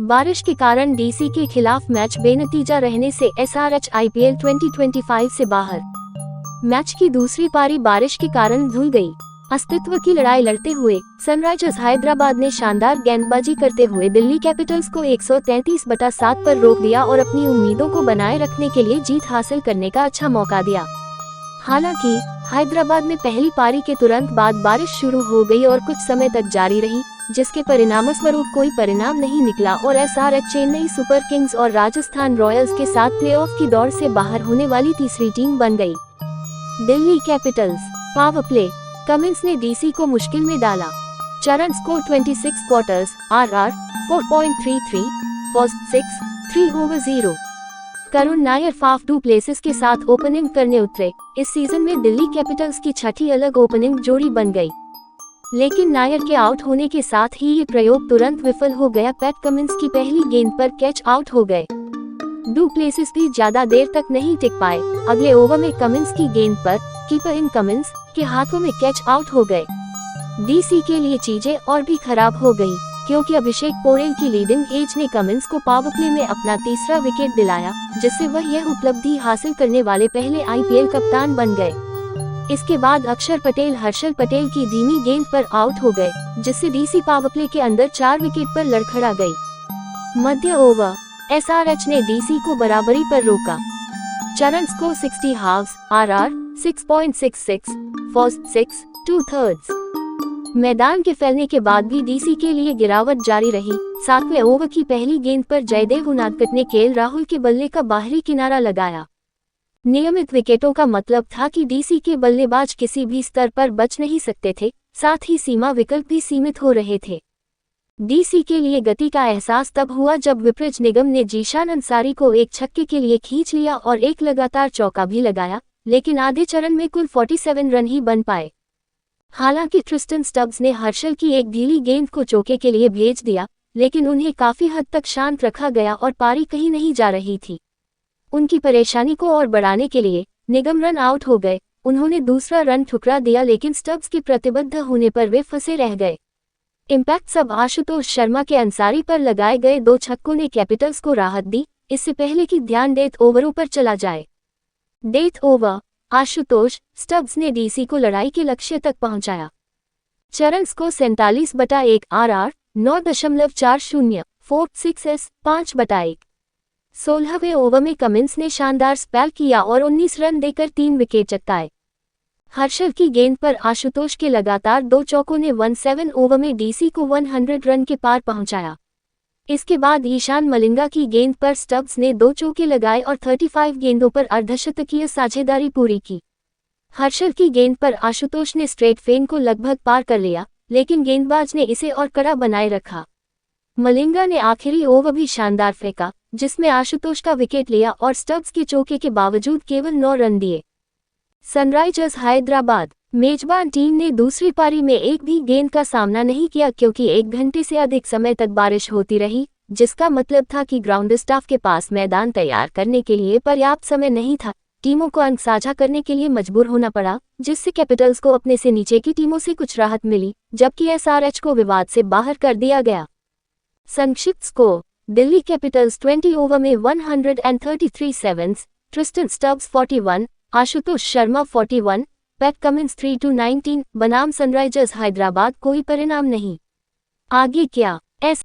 बारिश के कारण डीसी के खिलाफ मैच बेनतीजा रहने से एसआरएच आईपीएल 2025 से बाहर। मैच की दूसरी पारी बारिश के कारण धुल गई। अस्तित्व की लड़ाई लड़ते हुए सनराइजर्स हैदराबाद ने शानदार गेंदबाजी करते हुए दिल्ली कैपिटल्स को 133/7 पर रोक दिया और अपनी उम्मीदों को बनाए रखने के लिए जीत हासिल करने का अच्छा मौका दिया। हालांकि हैदराबाद में पहली पारी के तुरंत बाद बारिश शुरू हो गई और कुछ समय तक जारी रही, जिसके परिणामस्वरूप कोई परिणाम नहीं निकला और एसआरएच चेन्नई सुपर किंग्स और राजस्थान रॉयल्स के साथ प्लेऑफ की दौड़ से बाहर होने वाली तीसरी टीम बन गई। Delhi Capitals power play. Cummins ने डीसी को मुश्किल में डाला। चरण score 26 quarters, RR 4.33, first 6, 3 over 0। Karun Nair Faf du places के साथ ओपनिंग करने उतरे। इस सीजन में दिल्ली कैपिटल्स की छठी अलग ओपनिंग जोड़ी बन गई, लेकिन नायर के आउट होने के साथ ही ये प्रयोग तुरंत विफल हो गया। पैट कमिंस की पहली गेंद पर कैच आउट हो गए। डू प्लेसेस भी ज्यादा देर तक नहीं टिक पाए। अगले ओवर में कमिंस की गेंद पर कीपर इन कमिंस के हाथों में कैच आउट हो गए। डीसी के लिए चीजें और भी खराब हो गई, क्योंकि अभिषेक पोरेल की लीडिंग एज ने कमिंस को पावर प्ले में अपना तीसरा विकेट दिलाया, जिससे वह यह उपलब्धि हासिल करने वाले पहले आईपीएल कप्तान बन गए। इसके बाद अक्षर पटेल हर्षल पटेल की धीमी गेंद पर आउट हो गए, जिससे डीसी पावर प्ले के अंदर 4 विकेट पर लड़खड़ा गई। मध्य ओवर एसआरएच ने डीसी को बराबरी पर रोका। चरण स्कोर 60 हाफ्स, आरआर 6.66, फर्स्ट 6, 2/3। मैदान के फैलने के बाद भी डीसी के लिए गिरावट जारी रही। 7वें ओवर की पहली गेंद पर जयदेव उनादकट ने केएल राहुल के बल्ले का बाहरी किनारा लगाया। नियमित विकेटों का मतलब था कि डीसी के बल्लेबाज किसी भी स्तर पर बच नहीं सकते थे, साथ ही सीमा विकल्प भी सीमित हो रहे थे। डीसी के लिए गति का एहसास तब हुआ जब विपरीत निगम ने जीशान अंसारी को एक छक्के के लिए खींच लिया और एक लगातार चौका भी लगाया, लेकिन आधे चरण में कुल 47 रन ही बन पाए। हालांकि ट्रिस्टन स्टब्स ने हर्षल की एक ढीली गेंद को चौके के लिए भेज दिया, लेकिन उन्हें काफी हद तक शांत रखा गया और पारी कहीं नहीं जा रही थी। उनकी परेशानी को और बढ़ाने के लिए निगम रन आउट हो गए। उन्होंने दूसरा रन ठुकरा दिया, लेकिन स्टब्स के प्रतिबद्ध होने पर वे फंसे रह गए। इम्पैक्ट सब आशुतोष शर्मा के अंसारी पर लगाए गए 2 छक्कों ने कैपिटल्स को राहत दी। इससे पहले कि ध्यान डेथ ओवरों पर चला जाए, डेथ ओवर आशुतोष स्टब्स ने डीसी को लड़ाई के लक्ष्य तक पहुंचाया। चरण स्कोर 47/1, आरआर 9.40, फोर्थ 6s 5/1। 16वें ओवर में कमिंस ने शानदार स्पेल किया और 19 रन देकर 3 विकेट चटकाए। हर्षल की गेंद पर आशुतोष के लगातार 2 चौकों ने 17 ओवर में डीसी को 100 रन के पार पहुंचाया। इसके बाद ईशान मलिंगा की गेंद पर स्टब्स ने 2 चौके लगाए और 35 गेंदों पर अर्धशतकीय साझेदारी पूरी की। हर्षल की गेंद पर आशुतोष ने स्ट्रेट फेन को लगभग पार कर लिया, लेकिन गेंदबाज ने इसे और कड़ा बनाए रखा। मलिंगा ने आखिरी ओवर भी शानदार फेंका, जिसमें आशुतोष का विकेट लिया और स्टब्स के चौके के बावजूद केवल 9 रन दिए। सनराइजर्स हैदराबाद मेजबान टीम ने दूसरी पारी में एक भी गेंद का सामना नहीं किया, क्योंकि 1 घंटे से अधिक समय तक बारिश होती रही, जिसका मतलब था कि ग्राउंड स्टाफ के पास मैदान तैयार करने के लिए पर्याप्त समय नहीं था। टीमों को अंक साझा करने के लिए मजबूर होना पड़ा, जिससे कैपिटल्स को अपने से नीचे की टीमों से कुछ राहत मिली, जबकि एसआरएच को विवाद से बाहर कर दिया गया। संक्षिप्त स्कोर दिल्ली कैपिटल्स 20 ओवर में 133 sevens, Tristan Stubbs 41, Ashutosh Sharma 41, PAT Cummins 3-19 बनाम सनराइजर्स हैदराबाद। कोई परिणाम नहीं। आगे क्या?